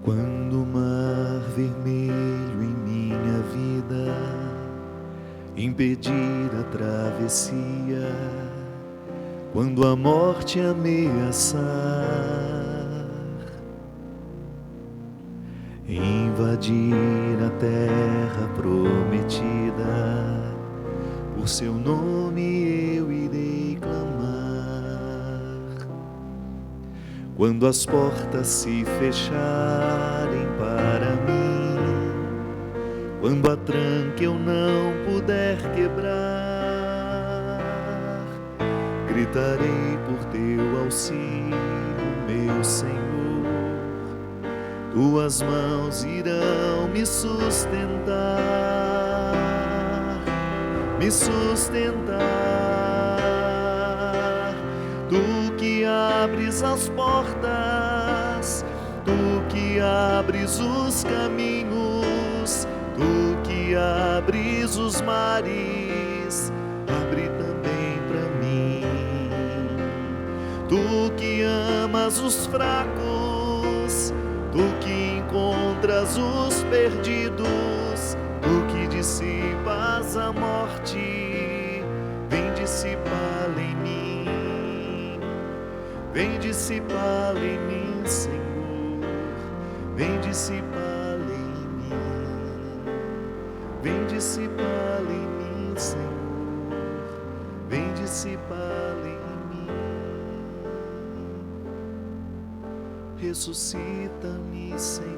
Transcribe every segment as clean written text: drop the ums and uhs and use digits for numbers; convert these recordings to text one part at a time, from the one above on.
Quando o mar vermelho em minha vida impedir a travessia, quando a morte ameaçar invadir a terra prometida, por seu nome eu irei clamar. Quando as portas se fecharem para mim, quando a tranca eu não puder quebrar, gritarei por teu auxílio, meu Senhor. Tuas mãos irão me sustentar, me sustentar. Tu que abres as portas, tu que abres os caminhos, tu que abres os mares, abre também para mim. Tu que amas os fracos, tu que encontras os perdidos, tu que dissipas a morte, vem dissipá-la em mim, vem dissipá-la em mim, Senhor, vem dissipá-la em mim, vem dissipá-la em mim, Senhor, vem dissipá-la em mim. Ressuscita-me, Senhor,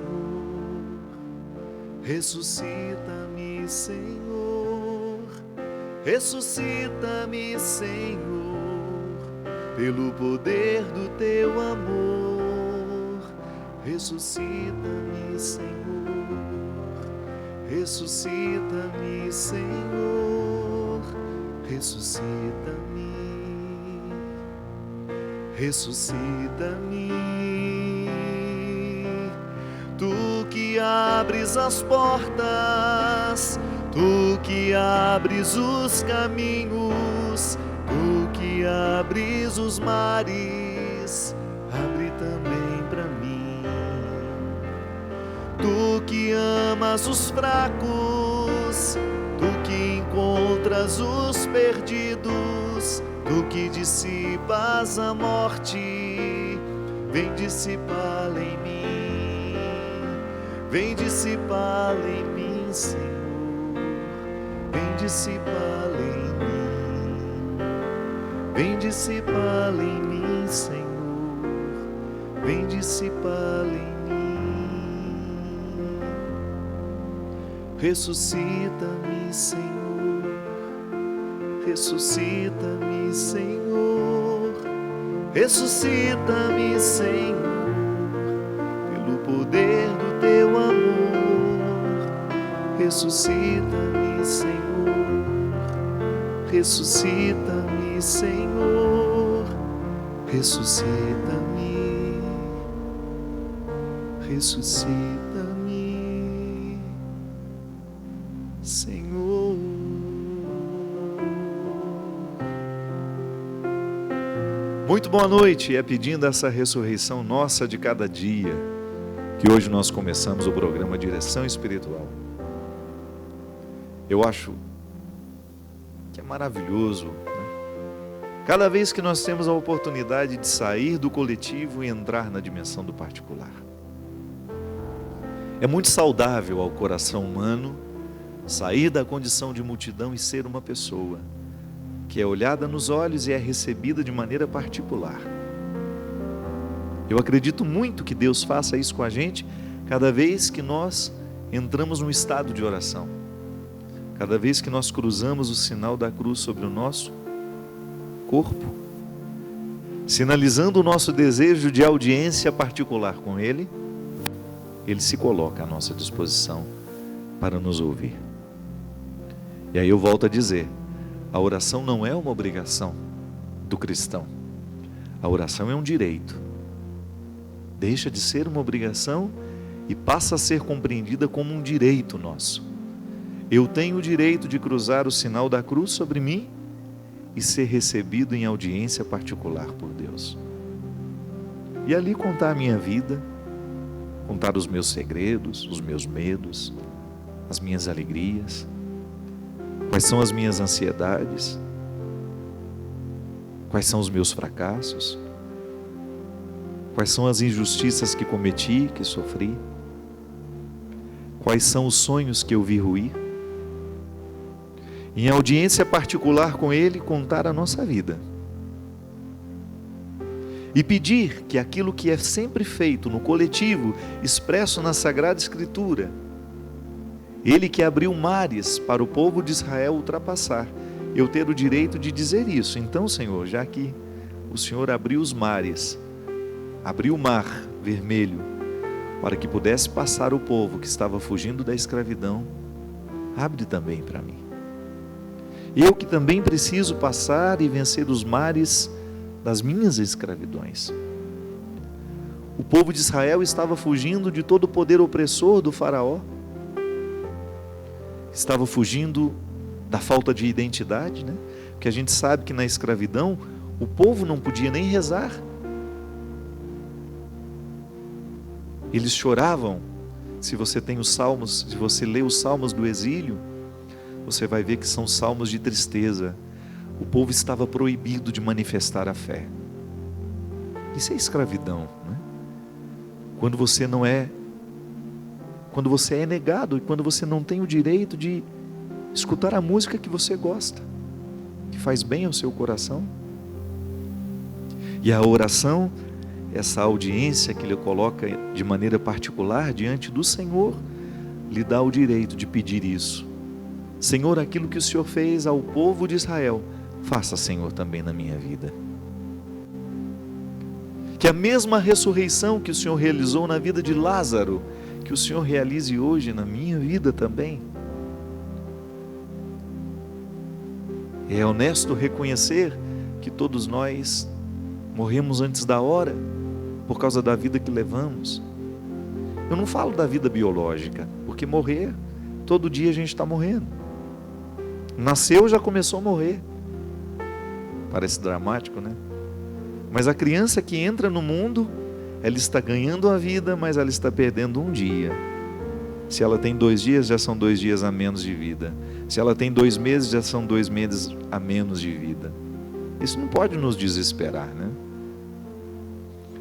ressuscita-me, Senhor, ressuscita-me, Senhor, pelo poder do teu amor. Ressuscita-me, Senhor, ressuscita-me, Senhor, ressuscita-me, ressuscita-me. Tu que abres as portas, tu que abres os caminhos, tu que abres os mares, abre também para mim. Tu que amas os fracos, tu que encontras os perdidos, tu que dissipas a morte, vem dissipá-la em mim. Vem dissipá-la em mim, Senhor, vem dissipá-la em mim, vem dissipá-la em mim, Senhor, vem dissipá-la em mim. Ressuscita-me, Senhor, ressuscita-me, Senhor, ressuscita-me, Senhor, pelo poder do teu amor. Ressuscita-me, Senhor, ressuscita-me, Senhor, ressuscita-me, ressuscita-me, Senhor. Muito boa noite. É pedindo essa ressurreição nossa de cada dia que hoje nós começamos o programa Direção Espiritual. Eu acho que é maravilhoso, né? Cada vez que nós temos a oportunidade de sair do coletivo e entrar na dimensão do particular. É muito saudável ao coração humano sair da condição de multidão e ser uma pessoa que é olhada nos olhos e é recebida de maneira particular. Eu acredito muito que Deus faça isso com a gente cada vez que nós entramos num estado de oração, cada vez que nós cruzamos o sinal da cruz sobre o nosso corpo, sinalizando o nosso desejo de audiência particular com Ele. Ele se coloca à nossa disposição para nos ouvir. E aí eu volto a dizer, a oração não é uma obrigação do cristão, a oração é um direito. Deixa de ser uma obrigação e passa a ser compreendida como um direito nosso. Eu tenho o direito de cruzar o sinal da cruz sobre mim e ser recebido em audiência particular por Deus. E ali contar a minha vida, contar os meus segredos, os meus medos, as minhas alegrias, quais são as minhas ansiedades, quais são os meus fracassos, quais são as injustiças que cometi, que sofri, quais são os sonhos que eu vi ruir. Em audiência particular com Ele, contar a nossa vida. E pedir que aquilo que é sempre feito no coletivo, expresso na Sagrada Escritura, Ele que abriu mares para o povo de Israel ultrapassar, eu ter o direito de dizer isso. Então, Senhor, já que o Senhor abriu os mares, abriu o mar vermelho, para que pudesse passar o povo que estava fugindo da escravidão, abre também para mim. Eu que também preciso passar e vencer os mares das minhas escravidões. O povo de Israel estava fugindo de todo o poder opressor do faraó, estava fugindo da falta de identidade, né? Porque a gente sabe que na escravidão o povo não podia nem rezar. Eles choravam. Se você tem os salmos, se você lê os salmos do exílio, você vai ver que são salmos de tristeza. O povo estava proibido de manifestar a fé. Isso é escravidão, né? Quando você é negado e quando você não tem o direito de escutar a música que você gosta, que faz bem ao seu coração. E a oração, essa audiência que Ele coloca de maneira particular diante do Senhor, lhe dá o direito de pedir isso. Senhor, aquilo que o Senhor fez ao povo de Israel, faça, Senhor, também na minha vida. Que a mesma ressurreição que o Senhor realizou na vida de Lázaro, que o Senhor realize hoje na minha vida também. É honesto reconhecer que todos nós morremos antes da hora, por causa da vida que levamos. Eu não falo da vida biológica, porque morrer, todo dia a gente está morrendo. Nasceu, já começou a morrer. Parece dramático, né? Mas a criança que entra no mundo, ela está ganhando a vida, mas ela está perdendo um dia. Se ela tem 2 dias, já são 2 dias a menos de vida. Se ela tem 2 meses, já são 2 meses a menos de vida. Isso não pode nos desesperar, né?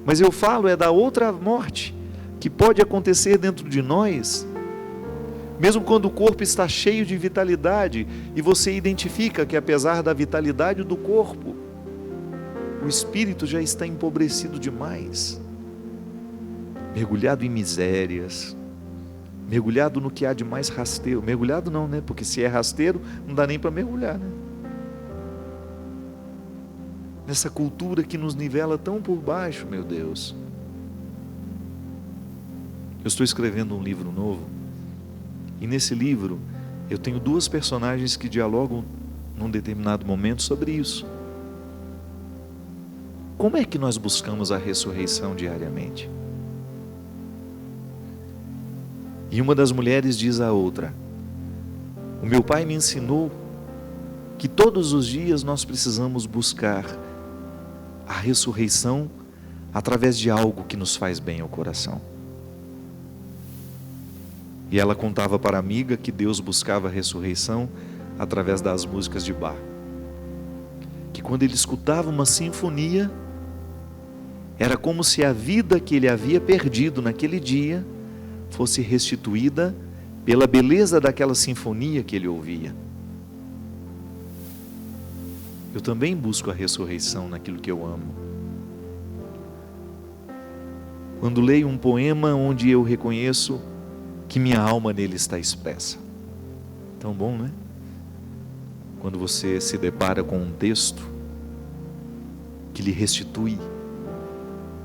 Mas eu falo da outra morte, que pode acontecer dentro de nós, mesmo quando o corpo está cheio de vitalidade, e você identifica que apesar da vitalidade do corpo, o espírito já está empobrecido demais, mergulhado em misérias, mergulhado no que há de mais rasteiro. Mergulhado não, né? Porque se é rasteiro, não dá nem para mergulhar, né? Nessa cultura que nos nivela tão por baixo, meu Deus. Eu estou escrevendo um livro novo, e nesse livro eu tenho 2 personagens que dialogam num determinado momento sobre isso. Como é que nós buscamos a ressurreição diariamente? E uma das mulheres diz à outra: o meu pai me ensinou que todos os dias nós precisamos buscar a ressurreição através de algo que nos faz bem ao coração. E ela contava para a amiga que Deus buscava a ressurreição através das músicas de Bach. Que quando ele escutava uma sinfonia, era como se a vida que ele havia perdido naquele dia fosse restituída pela beleza daquela sinfonia que ele ouvia. Eu também busco a ressurreição naquilo que eu amo. Quando leio um poema onde eu reconheço que minha alma nele está expressa. Tão bom, né? Quando você se depara com um texto que lhe restitui,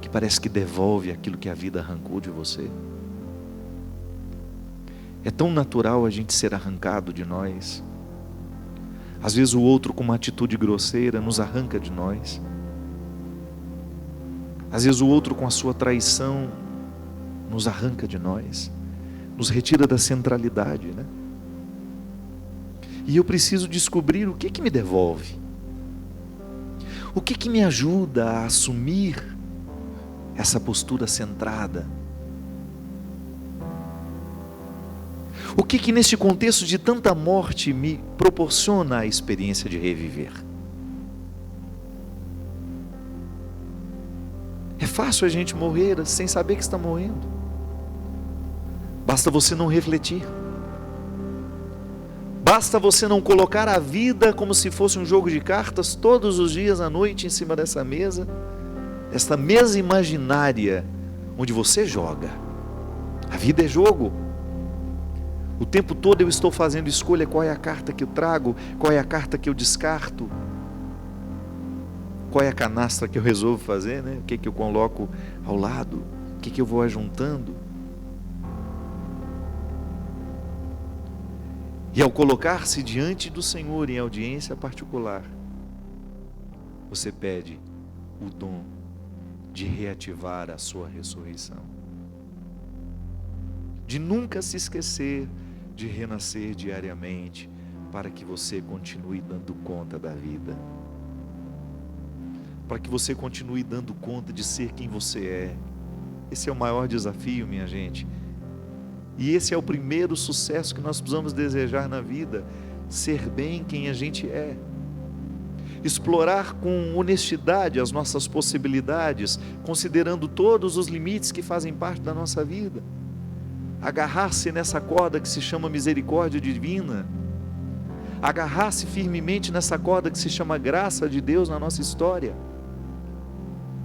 que parece que devolve aquilo que a vida arrancou de você. É tão natural a gente ser arrancado de nós. Às vezes o outro com uma atitude grosseira nos arranca de nós. Às vezes o outro com a sua traição nos arranca de nós, nos retira da centralidade, né? E eu preciso descobrir o que me devolve, o que me ajuda a assumir essa postura centrada, O que neste contexto de tanta morte me proporciona a experiência de reviver? É fácil a gente morrer sem saber que está morrendo. Basta você não refletir. Basta você não colocar a vida como se fosse um jogo de cartas todos os dias à noite em cima dessa mesa, esta mesa imaginária onde você joga. A vida é jogo. O tempo todo eu estou fazendo escolha, qual é a carta que eu trago, qual é a carta que eu descarto, qual é a canastra que eu resolvo fazer, né? O que eu coloco ao lado, o que eu vou ajuntando. E ao colocar-se diante do Senhor em audiência particular, você pede o dom de reativar a sua ressurreição, de nunca se esquecer de renascer diariamente, para que você continue dando conta da vida, para que você continue dando conta de ser quem você é. Esse é o maior desafio, minha gente. E esse é o primeiro sucesso que nós precisamos desejar na vida: ser bem quem a gente é, explorar com honestidade as nossas possibilidades, considerando todos os limites que fazem parte da nossa vida, agarrar-se nessa corda que se chama misericórdia divina, agarrar-se firmemente nessa corda que se chama graça de Deus na nossa história,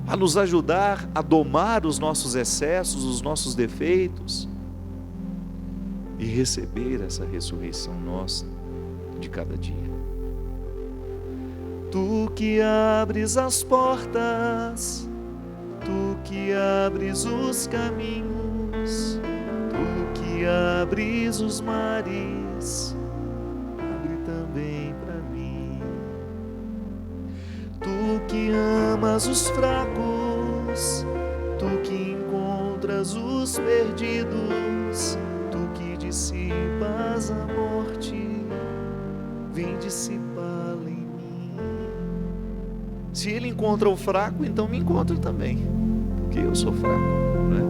a nos ajudar a domar os nossos excessos, os nossos defeitos, e receber essa ressurreição nossa de cada dia. Tu que abres as portas, tu que abres os caminhos, tu que abres os mares, abre também para mim. Tu que amas os fracos, tu que encontras os perdidos, dissipas a morte, vem dissipá-la em mim. Se ele encontra o fraco, então me encontra também, porque eu sou fraco, né?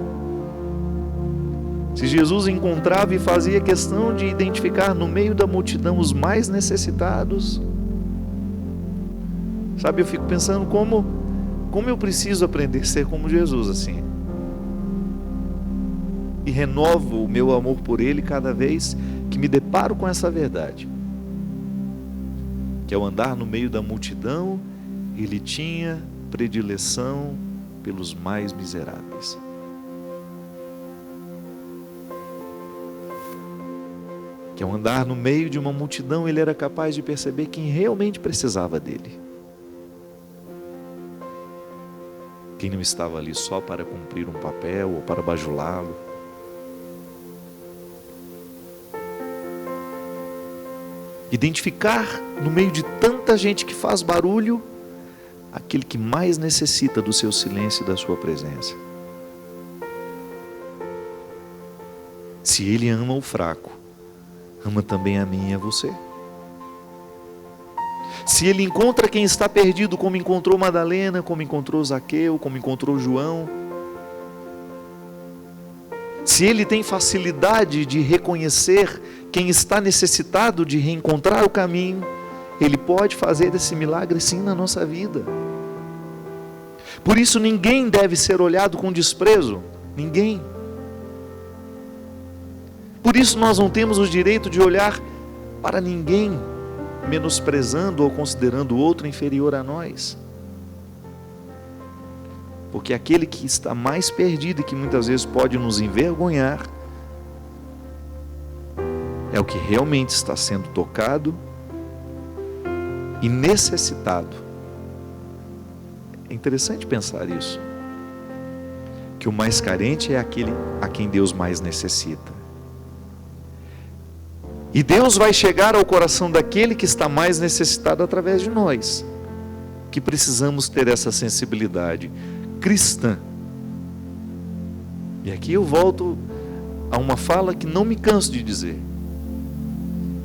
Se Jesus encontrava e fazia questão de identificar no meio da multidão os mais necessitados, sabe, eu fico pensando como eu preciso aprender a ser como Jesus assim. E renovo o meu amor por Ele cada vez que me deparo com essa verdade, que ao andar no meio da multidão, Ele tinha predileção pelos mais miseráveis. Que ao andar no meio de uma multidão, Ele era capaz de perceber quem realmente precisava dEle, quem não estava ali só para cumprir um papel ou para bajulá-lo. Identificar no meio de tanta gente que faz barulho, aquele que mais necessita do seu silêncio e da sua presença. Se Ele ama o fraco, ama também a mim e a você. Se Ele encontra quem está perdido, como encontrou Madalena, como encontrou Zaqueu, como encontrou João, se Ele tem facilidade de reconhecer quem está necessitado de reencontrar o caminho, Ele pode fazer esse milagre sim na nossa vida. Por isso ninguém deve ser olhado com desprezo, ninguém. Por isso nós não temos o direito de olhar para ninguém, menosprezando ou considerando o outro inferior a nós. Porque aquele que está mais perdido e que muitas vezes pode nos envergonhar, é o que realmente está sendo tocado e necessitado. É interessante pensar isso, que o mais carente é aquele a quem Deus mais necessita. E Deus vai chegar ao coração daquele que está mais necessitado através de nós, que precisamos ter essa sensibilidade cristã. E aqui eu volto a uma fala que não me canso de dizer,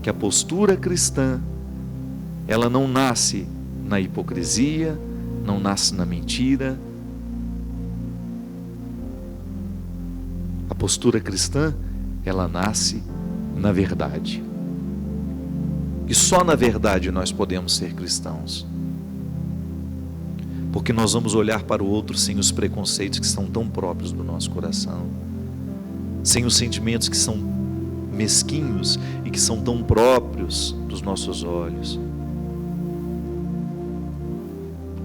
que a postura cristã, ela não nasce na hipocrisia, não nasce na mentira. A postura cristã, ela nasce na verdade. E só na verdade nós podemos ser cristãos. Porque nós vamos olhar para o outro sem os preconceitos que são tão próprios do nosso coração, sem os sentimentos que são mesquinhos e que são tão próprios dos nossos olhos.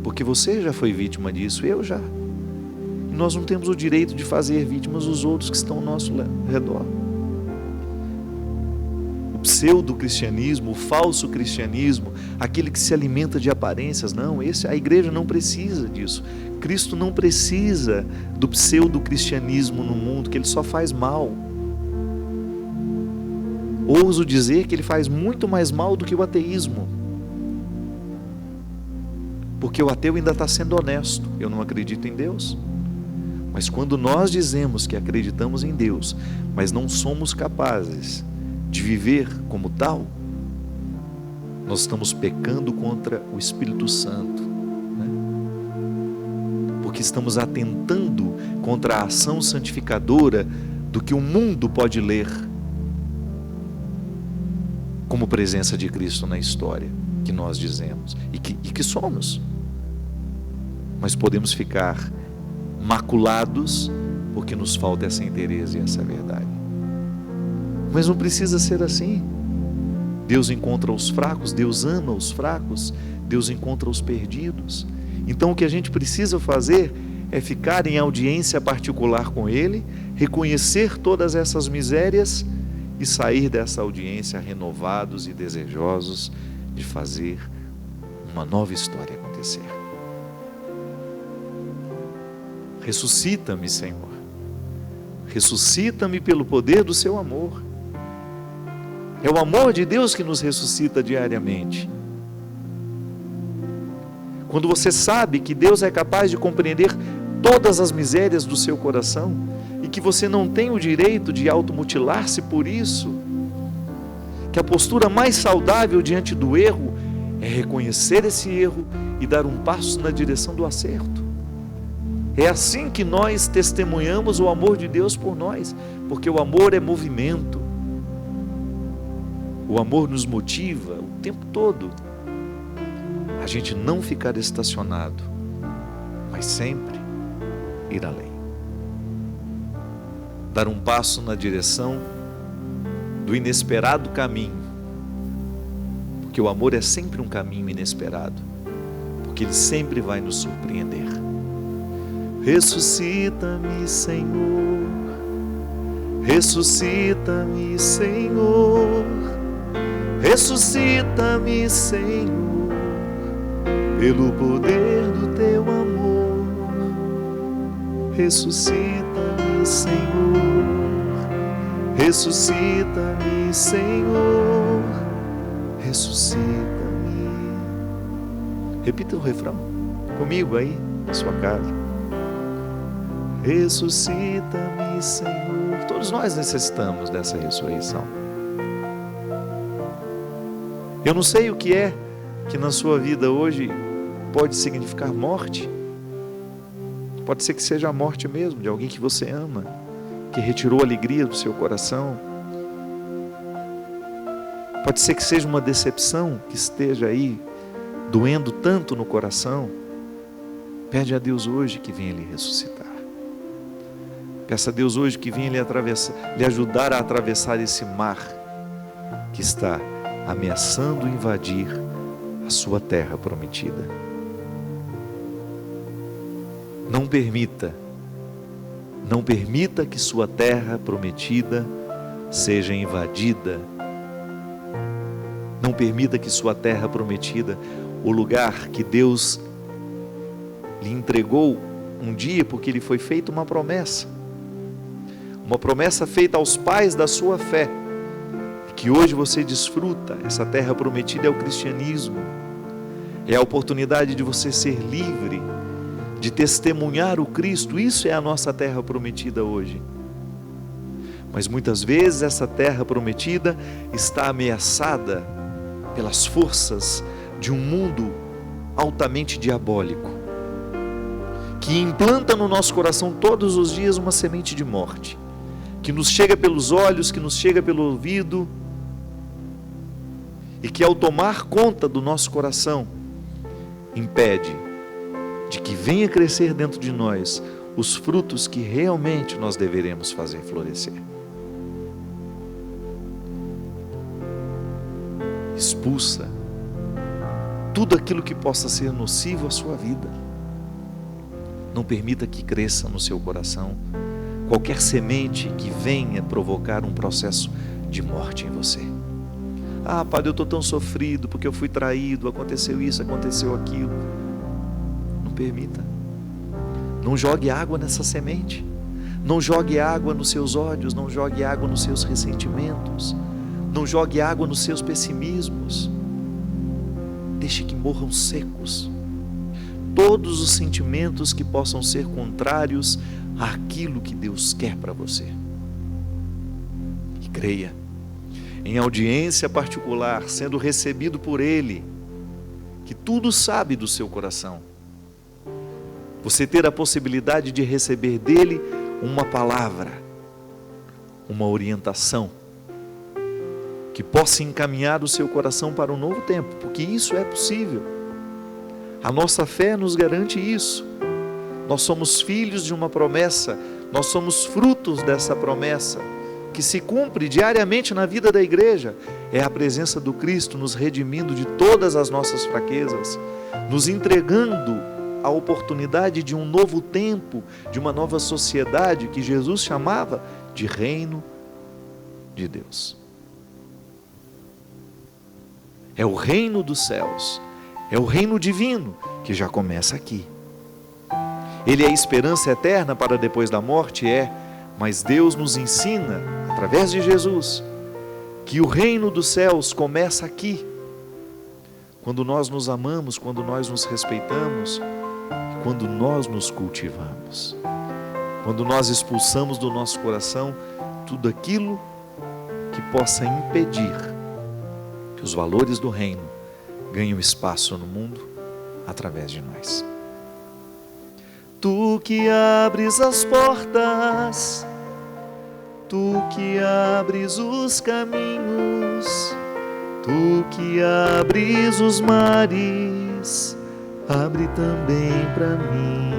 Porque você já foi vítima disso, eu já. E nós não temos o direito de fazer vítimas os outros que estão ao nosso redor. O pseudo-cristianismo, o falso cristianismo, aquele que se alimenta de aparências, não, a igreja não precisa disso. Cristo não precisa do pseudo-cristianismo no mundo, que ele só faz mal. Ouso dizer que ele faz muito mais mal do que o ateísmo. Porque o ateu ainda está sendo honesto, eu não acredito em Deus. Mas quando nós dizemos que acreditamos em Deus, mas não somos capazes de viver como tal, nós estamos pecando contra o Espírito Santo, né? Porque estamos atentando contra a ação santificadora do que o mundo pode ler como presença de Cristo na história, que nós dizemos e que somos. Mas podemos ficar maculados porque nos falta essa inteireza e essa verdade. Mas não precisa ser assim. Deus encontra os fracos, Deus ama os fracos, Deus encontra os perdidos. Então o que a gente precisa fazer é ficar em audiência particular com Ele, reconhecer todas essas misérias e sair dessa audiência renovados e desejosos de fazer uma nova história acontecer. Ressuscita-me, Senhor. Ressuscita-me pelo poder do seu amor. É o amor de Deus que nos ressuscita diariamente. Quando você sabe que Deus é capaz de compreender todas as misérias do seu coração e que você não tem o direito de automutilar-se por isso, que a postura mais saudável diante do erro é reconhecer esse erro e dar um passo na direção do acerto. É assim que nós testemunhamos o amor de Deus por nós, porque o amor é movimento. O amor nos motiva o tempo todo a gente não ficar estacionado, mas sempre ir além. Dar um passo na direção do inesperado caminho, porque o amor é sempre um caminho inesperado, porque ele sempre vai nos surpreender. Ressuscita-me, Senhor, ressuscita-me, Senhor, ressuscita-me, Senhor, pelo poder do teu amor. Ressuscita-me, Senhor, ressuscita-me, Senhor, ressuscita-me. Repita o refrão comigo aí na sua casa. Ressuscita-me, Senhor. Todos nós necessitamos dessa ressurreição. Eu não sei o que é que na sua vida hoje pode significar morte. Pode ser que seja a morte mesmo de alguém que você ama, que retirou a alegria do seu coração. Pode ser que seja uma decepção que esteja aí doendo tanto no coração. Pede a Deus hoje que venha lhe ressuscitar. Peça a Deus hoje que venha lhe ajudar a atravessar esse mar que está ameaçando invadir a sua terra prometida. Não permita que sua terra prometida seja invadida. Não permita que sua terra prometida, o lugar que Deus lhe entregou um dia, porque lhe foi feita uma promessa feita aos pais da sua fé, que hoje você desfruta. Essa terra prometida é o cristianismo, é a oportunidade de você ser livre, de testemunhar o Cristo. Isso é a nossa terra prometida hoje. Mas muitas vezes essa terra prometida está ameaçada pelas forças de um mundo altamente diabólico, que implanta no nosso coração todos os dias uma semente de morte, que nos chega pelos olhos, que nos chega pelo ouvido, e que ao tomar conta do nosso coração, impede de que venha crescer dentro de nós os frutos que realmente nós deveremos fazer florescer. Expulsa tudo aquilo que possa ser nocivo à sua vida. Não permita que cresça no seu coração qualquer semente que venha provocar um processo de morte em você. Ah, Padre, eu estou tão sofrido porque eu fui traído, aconteceu isso, aconteceu aquilo. Não permita. Não jogue água nessa semente. Não jogue água nos seus ódios, não jogue água nos seus ressentimentos. Não jogue água nos seus pessimismos. Deixe que morram secos todos os sentimentos que possam ser contrários àquilo que Deus quer para você. E creia, em audiência particular, sendo recebido por Ele, que tudo sabe do seu coração, você ter a possibilidade de receber dele uma palavra, uma orientação, que possa encaminhar o seu coração para um novo tempo, porque isso é possível. A nossa fé nos garante isso. Nós somos filhos de uma promessa, nós somos frutos dessa promessa, que se cumpre diariamente na vida da igreja. É a presença do Cristo nos redimindo de todas as nossas fraquezas, nos entregando a oportunidade de um novo tempo, de uma nova sociedade que Jesus chamava de reino de Deus. É o reino dos céus, é o reino divino que já começa aqui. Ele é a esperança eterna para depois da morte, mas Deus nos ensina, através de Jesus, que o reino dos céus começa aqui, quando nós nos amamos, quando nós nos respeitamos, quando nós nos cultivamos, quando nós expulsamos do nosso coração tudo aquilo que possa impedir que os valores do reino ganhem espaço no mundo através de nós. Tu que abres as portas, tu que abres os caminhos, tu que abres os mares, abre também para mim.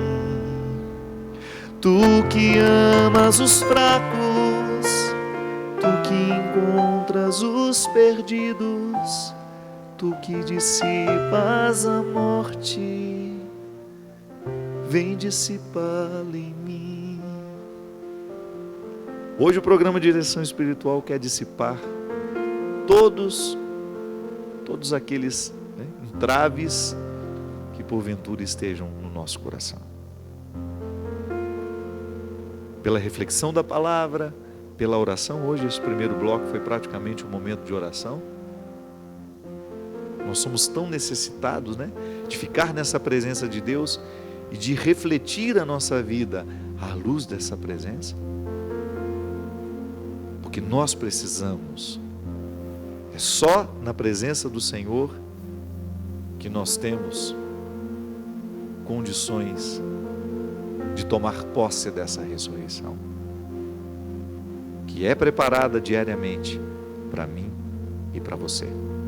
Tu que amas os fracos, tu que encontras os perdidos, tu que dissipas a morte, vem dissipá-la em mim. Hoje o programa Direção Espiritual quer dissipar todos aqueles entraves que porventura estejam no nosso coração. Pela reflexão da palavra, pela oração, hoje esse primeiro bloco foi praticamente um momento de oração. Nós somos tão necessitados, de ficar nessa presença de Deus e de refletir a nossa vida à luz dessa presença. Porque nós precisamos, é só na presença do Senhor que nós temos condições de tomar posse dessa ressurreição, que é preparada diariamente para mim e para você.